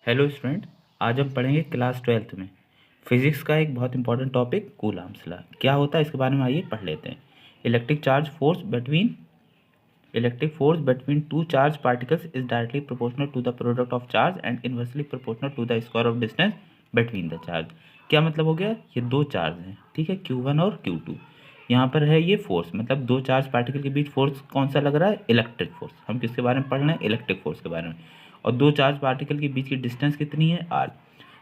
Hello student, आज हम पढ़ेंगे क्लास 12th में फिजिक्स का एक बहुत इंपॉर्टेंट टॉपिक कूलम्ब्स लॉ। क्या होता है इसके बारे में आइए पढ़ लेते हैं। Electric force between two charge particles is directly proportional to the product of charge and inversely proportional to the square of distance between the charge. क्या मतलब हो गया, ये दो चार्ज हैं, ठीक है, Q1 और Q2। यहाँ पर है ये फोर्स, मतलब दो चार्ज पार्टिकल के बीच फोर्स कौन सा लग रहा है, इलेक्ट्रिक फोर्स। हम किसके बारे में पढ़ रहे हैं, इलेक्ट्रिक फोर्स के बारे में। और दो चार्ज पार्टिकल के बीच की डिस्टेंस कितनी है, r।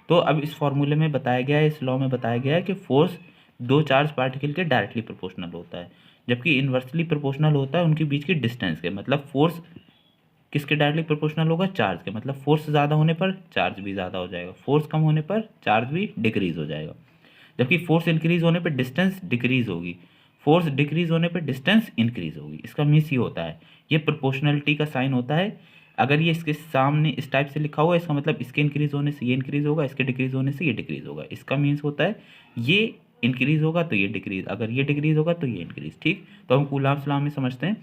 तो अब इस फॉर्मूले में बताया गया है, इस लॉ में बताया गया है कि फोर्स दो चार्ज पार्टिकल के डायरेक्टली प्रोपोर्शनल होता है, जबकि इन्वर्सली प्रोपोर्शनल होता है उनके बीच की डिस्टेंस के। मतलब फोर्स किसके डायरेक्टली प्रोपोर्शनल होगा, चार्ज के। मतलब फोर्स ज़्यादा होने पर चार्ज भी ज़्यादा हो जाएगा, फोर्स कम होने पर चार्ज भी डिक्रीज हो जाएगा। जबकि फोर्स इंक्रीज होने पर डिस्टेंस डिक्रीज होगी, फोर्स डिक्रीज होने पर डिस्टेंस इंक्रीज होगी। इसका मीन्स ये होता है, ये प्रोपोर्शनलिटी का साइन होता है। अगर ये इसके सामने इस टाइप से लिखा हुआ है, इसका मतलब इसके इंक्रीज होने से ये इंक्रीज होगा, इसके डिक्रीज होने से ये डिक्रीज होगा। इसका मीन्स होता है ये इंक्रीज होगा तो ये डिक्रीज, अगर ये डिक्रीज होगा तो ये इंक्रीज। ठीक, तो हम कूलम्ब्स लॉ में समझते हैं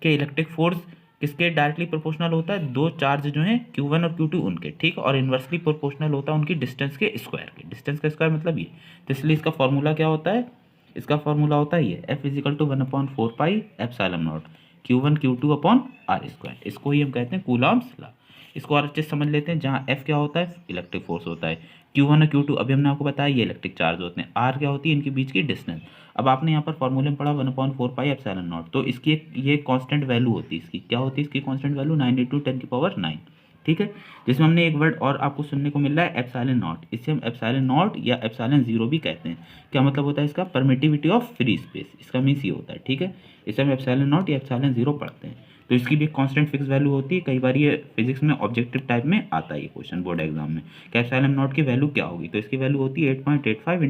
कि इलेक्ट्रिक फोर्स किसके डायरेक्टली प्रोपोर्शनल होता है, दो चार्ज जो हैं Q1 और Q2 उनके, ठीक। और इन्वर्सली प्रोपोर्शनल होता है उनकी डिस्टेंस के स्क्वायर के। डिस्टेंस का स्क्वायर मतलब ये। तो इसलिए इसका फॉर्मूला क्या होता है, इसका फॉर्मूला होता है ये F=1/4πε0 Q1 Q2 upon r square. इसको ही हम कहते हैं कूलम्ब्स लॉ। इसको और अच्छे से समझ लेते हैं। जहाँ F क्या होता है, इलेक्ट्रिक फोर्स होता है, Q1 और Q2 अभी हमने आपको बताया ये इलेक्ट्रिक चार्ज होते हैं, R क्या होती है, इनके बीच की डिस्टेंस। अब आपने यहाँ पर फॉर्मूले में पढ़ा 1/4πε0, तो इसकी ये कांस्टेंट वैल्यू होती है। इसकी क्या होती है, इसकी कांस्टेंट वैल्यू 9×10⁹ ठीक है। जिसमें हमने एक वर्ड और आपको सुनने को मिल रहा है एप्सिलॉन नॉट। इसे हम एप्सिलॉन नॉट या एप्सिलॉन जीरो भी कहते हैं। क्या मतलब होता है इसका, परमिटिविटी ऑफ फ्री स्पेस, इसका मीन्स ये होता है, ठीक है। इसे हम एप्सिलॉन नॉट या एप्सिलॉन जीरो पढ़ते हैं। तो इसकी भी कांस्टेंट फिक्स वैल्यू होती है। कई बार ये फिजिक्स में ऑब्जेक्टिव टाइप में आता है ये क्वेश्चन बोर्ड एग्जाम में कि एप्सिलॉन नॉट की वैल्यू क्या होगी। तो इसकी वैल्यू होती है 8.85 ×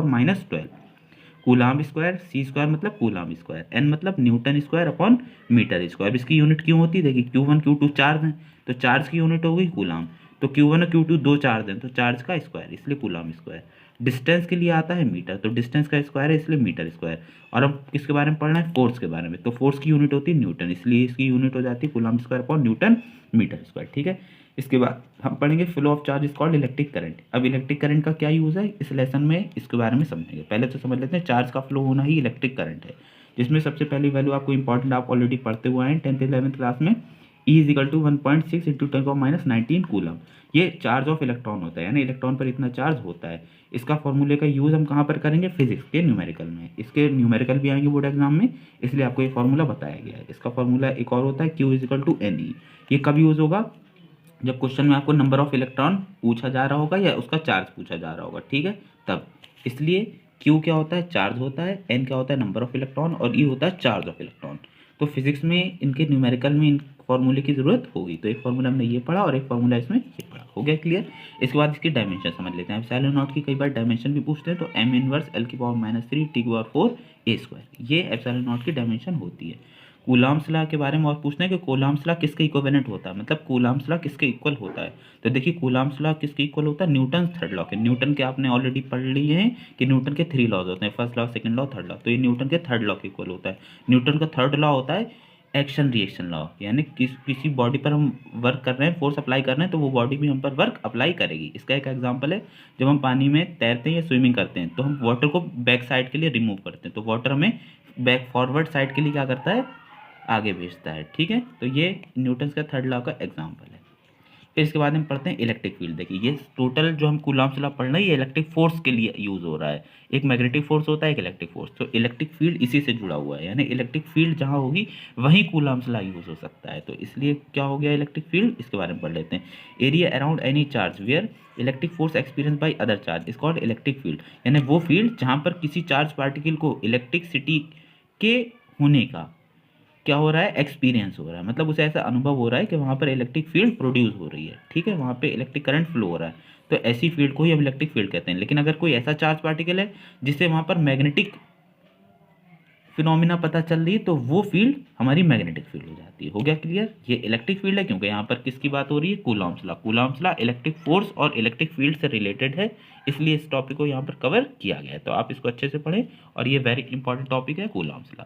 10⁻12 कूलाम्ब स्क्वायर। सी स्क्वायर मतलब कूलाम्ब स्क्वायर, एन मतलब newton square upon meter square. इसकी यूनिट क्यों होती है, देखिए Q1 Q2 चार्ज हैं तो चार्ज की यूनिट होगी कूलाम्ब। तो Q1 और Q2 दो चार्ज हैं तो चार्ज का स्क्वायर, इसलिए कूलाम्ब स्क्वायर। डिस्टेंस के लिए आता है मीटर, तो डिस्टेंस का स्क्वायर है इसलिए मीटर स्क्वायर। और हम किसके बारे में पढ़ना है, फोर्स के बारे में। तो फोर्स की यूनिट होती है न्यूटन, इसलिए इसकी यूनिट हो जाती है coulomb square upon newton meter square, ठीक है। इसके बाद हम पढ़ेंगे flow of charge is called electric current. अब इलेक्ट्रिक करंट का क्या यूज़ है इस लेसन में, इसके बारे में समझेंगे। पहले तो समझ लेते हैं चार्ज का फ्लो होना ही इलेक्ट्रिक करंट है, जिसमें सबसे पहली वैल्यू आपको इंपॉर्टेंट, आप ऑलरेडी पढ़ते हुए हैं 10th 11th क्लास में, E = 1.6 × 10⁻19 कूलम। ये चार्ज ऑफ इलेक्ट्रॉन होता है, यानी इलेक्ट्रॉन पर इतना चार्ज होता है। इसका फॉर्मूले का यूज़ हम कहाँ पर करेंगे, फिजिक्स के न्यूमेरिकल में। इसके न्यूमेरिकल भी आएंगे बोर्ड एग्जाम में, इसलिए आपको ये फॉर्मूला बताया गया है। इसका फॉर्मूला एक और होता है Q = Ne। ये कब यूज़ होगा, जब क्वेश्चन में आपको नंबर ऑफ इलेक्ट्रॉन पूछा जा रहा होगा या उसका चार्ज पूछा जा रहा होगा, ठीक है, तब। इसलिए Q क्या होता है, चार्ज होता है, N क्या होता है, नंबर ऑफ इलेक्ट्रॉन, और E होता है चार्ज ऑफ इलेक्ट्रॉन। तो फिजिक्स में इनके न्यूमेरिकल में इन फॉर्मूले की जरूरत होगी। तो एक फॉर्मूला हमने ये पढ़ा और एक फॉर्मूला इसमें ये पढ़ा, हो गया क्लियर। इसके बाद इसकी डायमेंशन समझ लेते हैं। एप्सिलॉन नॉट की कई बार डायमेंशन भी पूछते हैं, तो m−1L⁻³ T⁴ ये एप्सिलॉन नॉट की डायमेंशन होती है। कूलम्ब्स लॉ के बारे में और पूछते हैं कि कूलम्ब्स लॉ किसके इक्विवेलेंट होता है, मतलब कूलम्ब्स लॉ किसके इक्वल होता है। तो देखिए कूलम्ब्स लॉ किसके इक्वल होता है, न्यूटन थर्ड लॉ के। न्यूटन के आपने ऑलरेडी पढ़ लिए हैं कि न्यूटन के 3 लॉज होते हैं, first law, second law, third law. तो ये न्यूटन के थर्ड लॉ के इक्वल होता है। न्यूटन का थर्ड लॉ होता है एक्शन रिएक्शन लॉ, यानी किसी बॉडी पर हम वर्क कर रहे हैं, फोर्स अप्लाई कर रहे हैं, तो वो बॉडी भी हम पर वर्क अप्लाई करेगी। इसका एक एग्जांपल है, जब हम पानी में तैरते हैं या स्विमिंग करते हैं तो हम वाटर को बैक साइड के लिए रिमूव करते हैं, तो वाटर हमें बैक फॉरवर्ड साइड के लिए क्या करता है, आगे भेजता है, ठीक है। तो ये न्यूटन का थर्ड लॉ का एग्जांपल है। फिर इसके बाद हम पढ़ते हैं इलेक्ट्रिक फील्ड। देखिए ये टोटल जो हम कूलम्ब्स लॉ पढ़ रहे हैं ये इलेक्ट्रिक फोर्स के लिए यूज़ हो रहा है। एक मैग्नेटिक फोर्स होता है, एक इलेक्ट्रिक फोर्स, तो इलेक्ट्रिक फील्ड इसी से जुड़ा हुआ है, यानी इलेक्ट्रिक फील्ड जहाँ होगी वहीं कूलम्ब्स लॉ यूज़ हो सकता है। तो इसलिए क्या हो गया इलेक्ट्रिक फील्ड, इसके बारे में पढ़ लेते हैं। Area around any charge where electric force experience by other charge is called electric field, यानी वो फील्ड जहाँ पर किसी चार्ज पार्टिकल को इलेक्ट्रिसिटी के होने का क्या हो रहा है, एक्सपीरियंस हो रहा है, मतलब उसे ऐसा अनुभव हो रहा है कि वहाँ पर इलेक्ट्रिक फील्ड प्रोड्यूस हो रही है, ठीक है, वहाँ पे इलेक्ट्रिक करंट फ्लो हो रहा है। तो ऐसी फील्ड को ही हम इलेक्ट्रिक फील्ड कहते हैं। लेकिन अगर कोई ऐसा चार्ज पार्टिकल है जिससे वहाँ पर मैग्नेटिक फिनोमिना पता चल रही है तो वो फील्ड हमारी मैग्नेटिक फील्ड हो जाती है। हो गया क्लियर, ये इलेक्ट्रिक फील्ड है क्योंकि यहाँ पर किसकी बात हो रही है, Coulomb's law. Coulomb's law electric force और इलेक्ट्रिक फील्ड से रिलेटेड है, इसलिए इस टॉपिक को यहाँ पर कवर किया गया है। तो आप इसको अच्छे से पढ़ें और ये वेरी इंपॉर्टेंट टॉपिक है कूलम्ब्स लॉ।